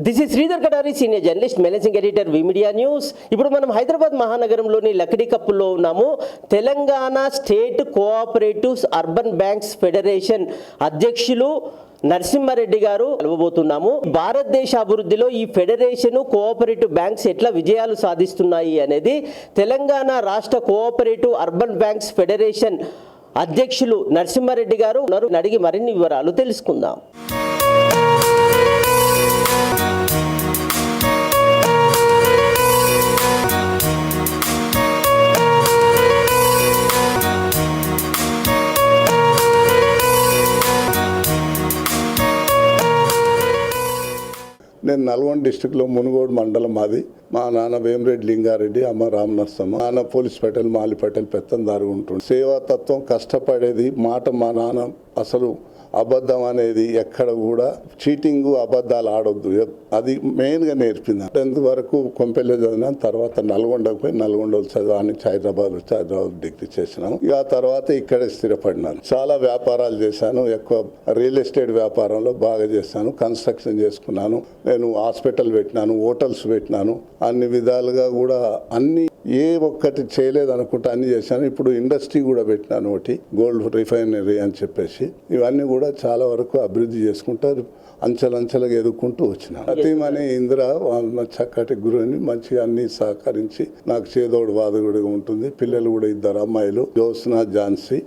This is Sridhar Kadari, senior journalist, managing editor, we media news. ఇప్పుడు మనం హైదరాబాద్ మహానగరంలోని లక్డీకప్పులో ఉన్నాము. Telangana state cooperatives urban banks federation అధ్యక్షులు నరసింహారెడ్డి గారు కలవబోతున్నాము. భారతదేశ అభివృద్ధిలో ఈ ఫెడరేషన్ కోఆపరేటివ్ బ్యాంక్స్ ఎట్లా విజయాలు సాధిస్తున్నాయి అనేది తెలంగాణ రాష్ట్ర కోఆపరేటివ్ అర్బన్ బ్యాంక్స్ ఫెడరేషన్ అధ్యక్షులు నరసింహారెడ్డి గారు అడిగి మరిన్ని వివరాలు తెలుసుకుందాం. నేను నల్గొండ డిస్టిక్లో మునుగోడు మండలం మాది. మా నాన్న వేమిరెడ్డి లింగారెడ్డి, అమ్మ రామనరసమ్మ. నాన్న పోలీస్ పటేల్, మాలి పటేల్ పెత్తందారు ఉంటుంది. సేవాతత్వం, కష్టపడేది మాట. మా నాన్న అసలు అబద్ధం అనేది ఎక్కడ కూడా చీటింగ్, అబద్ధాలు ఆడొద్దు, అది మెయిన్గా నేర్పింది. 10th వరకు కొంపెల్లే చదివిన తర్వాత నల్గొండకు పోయి నల్గొండలో చదివాను. హైదరాబాద్ వచ్చి హైదరాబాద్ డిగ్రీ చేసినాను. ఇక ఆ తర్వాత ఇక్కడే స్థిరపడినాను. చాలా వ్యాపారాలు చేశాను. ఎక్కువ రియల్ ఎస్టేట్ వ్యాపారంలో బాగా చేశాను. కన్స్ట్రక్షన్ చేసుకున్నాను. నేను హాస్పిటల్ పెట్టినాను, హోటల్స్ పెట్టినాను. అన్ని విధాలుగా కూడా అన్ని ఏ ఒక్కటి చేయలేదు అనుకుంటే అన్ని చేశాను. ఇప్పుడు ఇండస్ట్రీ కూడా పెట్టినాను, ఒకటి గోల్డ్ రిఫైనరీ అని చెప్పేసి. ఇవన్నీ కూడా చాలా వరకు అభివృద్ధి చేసుకుంటారు. అంచెలంచెలుగా ఎదుర్కొంటూ వచ్చిన అతీమని ఇందిర చక్కటి గురువుని మంచిగా అన్ని సహకరించి నాకు చేదోడు వాదగుడిగా ఉంటుంది. పిల్లలు కూడా 2 అమ్మాయిలు, జ్యోత్స్న, ఝాన్సీ.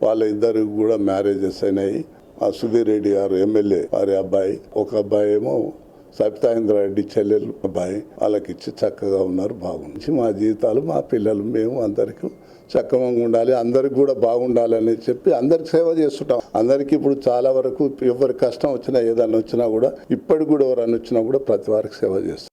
వాళ్ళ ఇద్దరికి కూడా మ్యారేజెస్ అయినాయి. ఆ సుధీర్ రెడ్డి గారు ఎమ్మెల్యే వారి అబ్బాయి, ఒక అబ్బాయి ఏమో సబితాయింద్ర రెడ్డి చెల్లెలు అబ్బాయి. వాళ్ళకి ఇచ్చి చక్కగా ఉన్నారు, బాగుంది. మా జీవితాలు, మా పిల్లలు, మేము అందరికీ చక్కగా ఉండాలి, అందరికి కూడా బాగుండాలని చెప్పి అందరికి సేవ చేస్తుంటాం. అందరికీ ఇప్పుడు చాలా వరకు ఎవరి కష్టం వచ్చినా ఏదన్నా వచ్చినా కూడా ఇప్పటికి కూడా ఎవరన్నా వచ్చినా కూడా ప్రతి వారికి సేవ చేస్తాం.